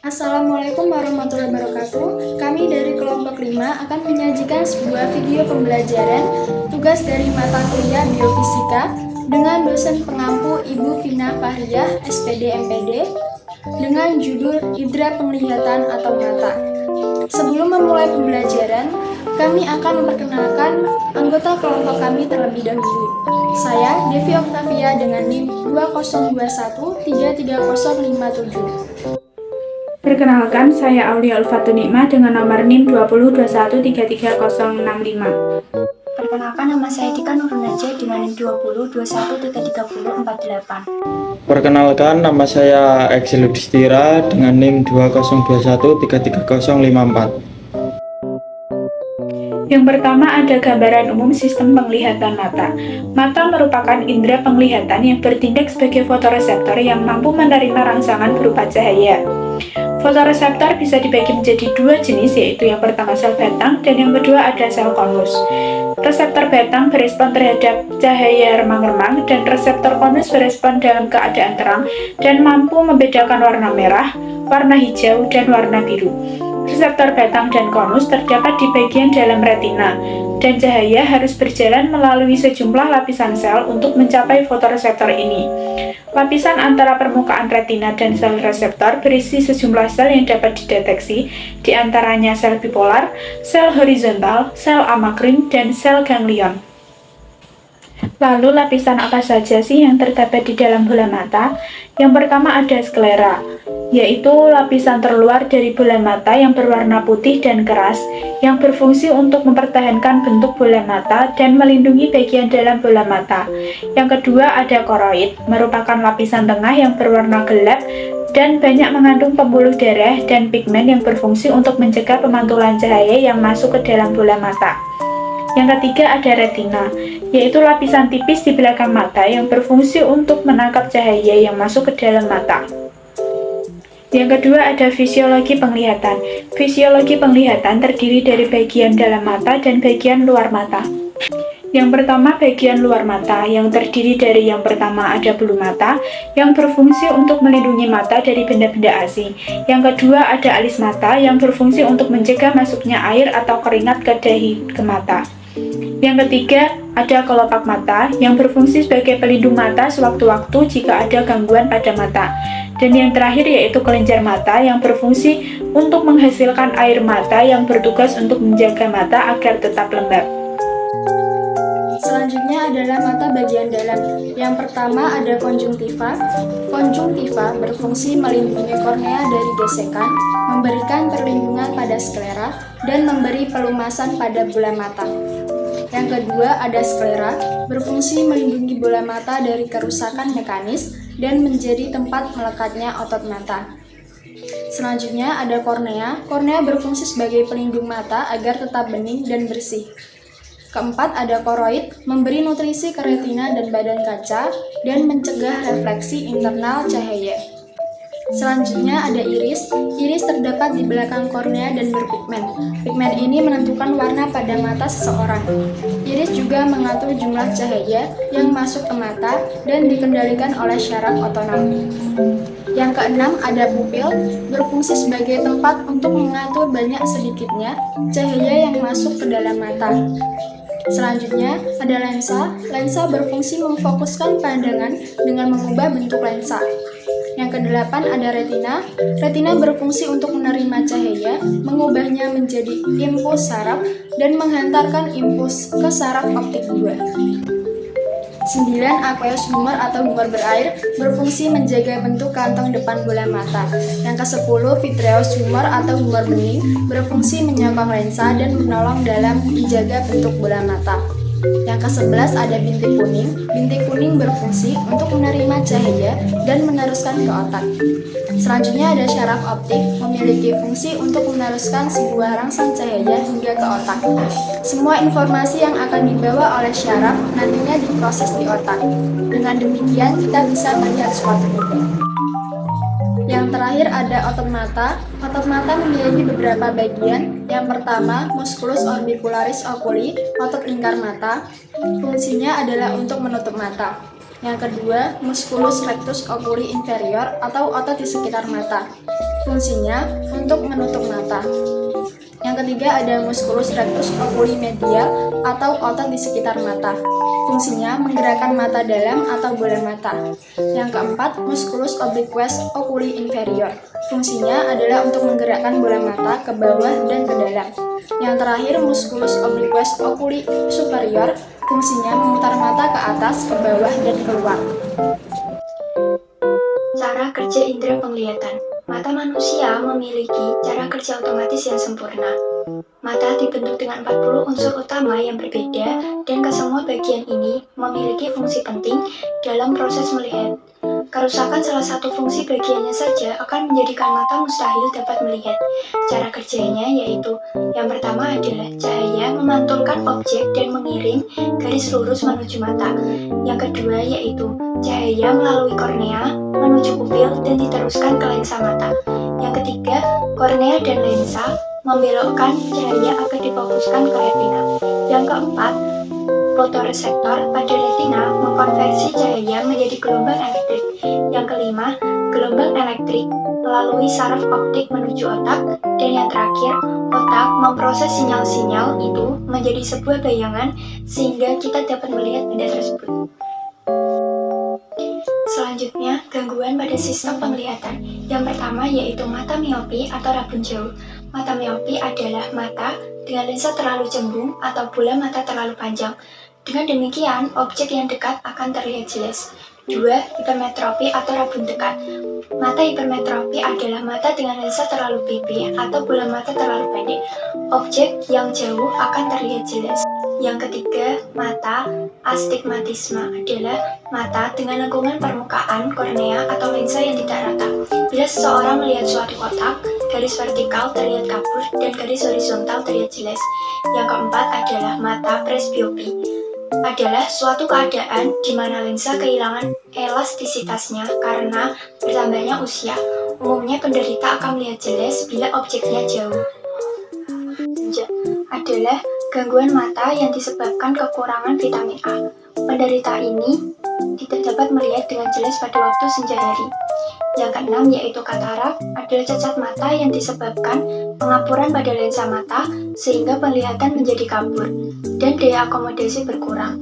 Assalamualaikum warahmatullahi wabarakatuh. Kami dari kelompok 5 akan menyajikan sebuah video pembelajaran tugas dari mata kuliah Biofisika dengan dosen pengampu Ibu Vina Fahriyah, SPD MPD, dengan judul Indra Penglihatan atau Mata. Sebelum memulai pembelajaran, kami akan memperkenalkan anggota kelompok kami terlebih dahulu. Saya, Devi Octavia dengan NIM 2021330057. Perkenalkan, saya Aulia Ulfatul Nikmah dengan nomor NIM 2021333065. Perkenalkan, nama saya Dika Nurnaja dengan NIM 2021333048. Perkenalkan, nama saya Exil Udistira dengan NIM 2021333054. Yang pertama ada gambaran umum sistem penglihatan mata. Mata merupakan indera penglihatan yang bertindak sebagai fotoreseptor yang mampu menerima rangsangan berupa cahaya. Fotoreseptor bisa dibagi menjadi dua jenis, yaitu yang pertama sel batang dan yang kedua ada sel konus. Reseptor batang berespon terhadap cahaya remang-remang dan reseptor konus berespon dalam keadaan terang dan mampu membedakan warna merah, warna hijau, dan warna biru. Reseptor batang dan konus terdapat di bagian dalam retina, dan cahaya harus berjalan melalui sejumlah lapisan sel untuk mencapai fotoreseptor ini. Lapisan antara permukaan retina dan sel reseptor berisi sejumlah sel yang dapat dideteksi, di antaranya sel bipolar, sel horizontal, sel amakrin, dan sel ganglion. Lalu lapisan apa saja sih yang terdapat di dalam bola mata? Yang pertama ada sklera, yaitu lapisan terluar dari bola mata yang berwarna putih dan keras, yang berfungsi untuk mempertahankan bentuk bola mata dan melindungi bagian dalam bola mata. Yang kedua ada koroid, merupakan lapisan tengah yang berwarna gelap dan banyak mengandung pembuluh darah dan pigmen yang berfungsi untuk mencegah pemantulan cahaya yang masuk ke dalam bola mata. Yang ketiga ada retina, yaitu lapisan tipis di belakang mata yang berfungsi untuk menangkap cahaya yang masuk ke dalam mata. Yang kedua ada fisiologi penglihatan. Fisiologi penglihatan terdiri dari bagian dalam mata dan bagian luar mata. Yang pertama bagian luar mata, yang terdiri dari yang pertama ada bulu mata yang berfungsi untuk melindungi mata dari benda-benda asing. Yang kedua ada alis mata yang berfungsi untuk mencegah masuknya air atau keringat ke dahi ke mata. Yang ketiga ada kelopak mata yang berfungsi sebagai pelindung mata sewaktu-waktu jika ada gangguan pada mata. Dan yang terakhir yaitu kelenjar mata yang berfungsi untuk menghasilkan air mata yang bertugas untuk menjaga mata agar tetap lembab. Selanjutnya adalah mata bagian dalam. Yang pertama ada konjungtiva. Konjungtiva berfungsi melindungi kornea dari gesekan, memberikan perlindungan pada sklera, dan memberi pelumasan pada bola mata. Yang kedua ada sklera, berfungsi melindungi bola mata dari kerusakan mekanis dan menjadi tempat melekatnya otot mata. Selanjutnya ada kornea. Kornea berfungsi sebagai pelindung mata agar tetap bening dan bersih. Keempat ada koroid, memberi nutrisi ke retina dan badan kaca dan mencegah refleksi internal cahaya. Selanjutnya ada iris. Iris terdapat di belakang kornea dan berpigmen. Pigmen ini menentukan warna pada mata seseorang. Iris juga mengatur jumlah cahaya yang masuk ke mata dan dikendalikan oleh syaraf otonom. Yang keenam ada pupil, berfungsi sebagai tempat untuk mengatur banyak sedikitnya cahaya yang masuk ke dalam mata. Selanjutnya ada lensa. Lensa berfungsi memfokuskan pandangan dengan mengubah bentuk lensa. Yang kedelapan ada retina. Retina berfungsi untuk menerima cahaya, mengubahnya menjadi impuls saraf, dan menghantarkan impuls ke saraf optik 2. 9. Aqueous humor atau humor berair, berfungsi menjaga bentuk kantong depan bola mata. Yang ke-10 vitreous humor atau humor bening, berfungsi menyokong lensa dan menolong dalam menjaga bentuk bola mata. Yang ke-11 ada bintik kuning. Bintik kuning berfungsi untuk menerima cahaya dan meneruskan ke otak. Selanjutnya ada syaraf optik, memiliki fungsi untuk meneruskan sebuah rangsang cahaya hingga ke otak. Semua informasi yang akan dibawa oleh syaraf nantinya diproses di otak. Dengan demikian kita bisa melihat suatu benda. Yang terakhir ada otot mata. Otot mata memiliki beberapa bagian. Yang pertama, musculus orbicularis oculi, otot lingkar mata. Fungsinya adalah untuk menutup mata. Yang kedua, musculus rectus oculi inferior atau otot di sekitar mata. Fungsinya untuk menutup mata. Yang ketiga ada musculus rectus oculi medial atau otot di sekitar mata. Fungsinya menggerakkan mata dalam atau bola mata. Yang keempat, musculus obliquus oculi inferior. Fungsinya adalah untuk menggerakkan bola mata ke bawah dan ke dalam. Yang terakhir, musculus obliquus oculi superior. Fungsinya memutar mata ke atas, ke bawah, dan keluar. Cara kerja indera penglihatan. Mata manusia memiliki cara kerja otomatis yang sempurna. Mata dibentuk dengan 40 unsur utama yang berbeda dan kesemua bagian ini memiliki fungsi penting dalam proses melihat. Kerusakan salah satu fungsi bagiannya saja akan menjadikan mata mustahil dapat melihat. Cara kerjanya yaitu yang pertama adalah cahaya memantulkan objek dan mengiring garis lurus menuju mata. Yang kedua yaitu cahaya melalui kornea menuju pupil dan diteruskan ke lensa mata. Yang ketiga, kornea dan lensa membelokkan cahaya agar difokuskan ke retina. Yang keempat, fotoreseptor pada retina mengkonversi cahaya menjadi gelombang elektrik. Yang kelima, gelombang elektrik melalui saraf optik menuju otak. Dan yang terakhir, otak memproses sinyal-sinyal itu menjadi sebuah bayangan sehingga kita dapat melihat benda tersebut. Selanjutnya, gangguan pada sistem penglihatan. Yang pertama yaitu mata miopi atau rabun jauh. Mata miopi adalah mata dengan lensa terlalu cembung atau bola mata terlalu panjang. Dengan demikian, objek yang dekat akan terlihat jelas. 2. Hipermetropi atau rabun dekat. Mata hipermetropi adalah mata dengan lensa terlalu pipih atau bola mata terlalu pendek. Objek yang jauh akan terlihat jelas. Yang ketiga, mata astigmatisme adalah mata dengan lengkungan permukaan kornea atau lensa yang tidak rata. Bila seseorang melihat suatu kotak, garis vertikal terlihat kabur dan garis horizontal terlihat jelas. Yang keempat adalah mata presbiopi. Adalah suatu keadaan di mana lensa kehilangan elastisitasnya karena bertambahnya usia. Umumnya penderita akan melihat jelas bila objeknya jauh. Adalah gangguan mata yang disebabkan kekurangan vitamin A. Penderita ini tidak dapat melihat dengan jelas pada waktu senja hari. Yang keenam yaitu katarak, adalah cacat mata yang disebabkan pengapuran pada lensa mata sehingga penglihatan menjadi kabur dan daya akomodasi berkurang.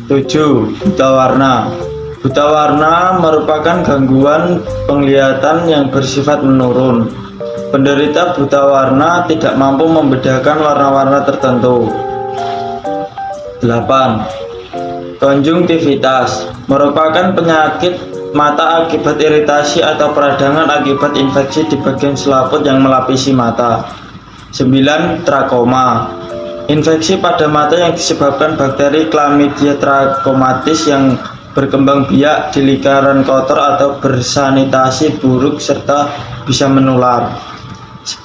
7. Buta warna. Buta warna merupakan gangguan penglihatan yang bersifat menurun. Penderita buta warna tidak mampu membedakan warna-warna tertentu. 8. Konjungtivitas merupakan penyakit mata akibat iritasi atau peradangan akibat infeksi di bagian selaput yang melapisi mata. 9. Trakoma. Infeksi pada mata yang disebabkan bakteri Chlamydia trachomatis yang berkembang biak di lingkaran kotor atau bersanitasi buruk serta bisa menular. 10.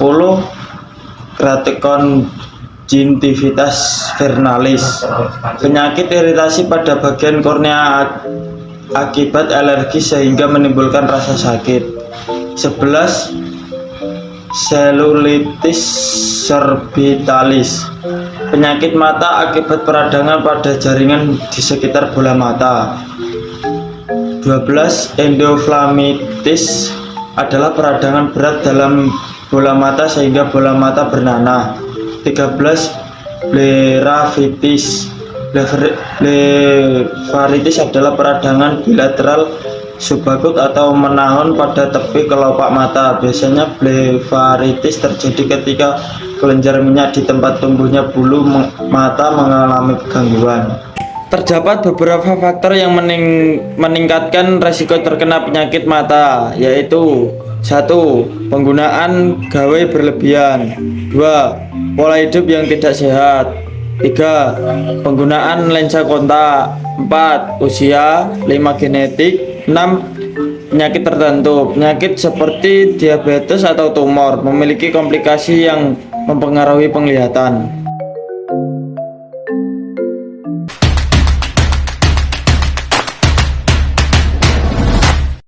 Keratokonjungtivitas vernalis. Penyakit iritasi pada bagian kornea akibat alergi sehingga menimbulkan rasa sakit. 11. Selulitis cerbitalis. Penyakit mata akibat peradangan pada jaringan di sekitar bola mata. 12. Endoflammitis adalah peradangan berat dalam bola mata sehingga bola mata bernanah. 13. Bleravitis. Blefaritis adalah peradangan bilateral subakut atau menahun pada tepi kelopak mata. Biasanya blefaritis terjadi ketika kelenjar minyak di tempat tumbuhnya bulu mata mengalami gangguan. Terdapat beberapa faktor yang meningkatkan resiko terkena penyakit mata, yaitu 1. Penggunaan gawai berlebihan. 2. Pola hidup yang tidak sehat. 3. Penggunaan lensa kontak. 4. Usia. 5. Genetik. 6. Penyakit tertentu. Penyakit seperti diabetes atau tumor memiliki komplikasi yang mempengaruhi penglihatan.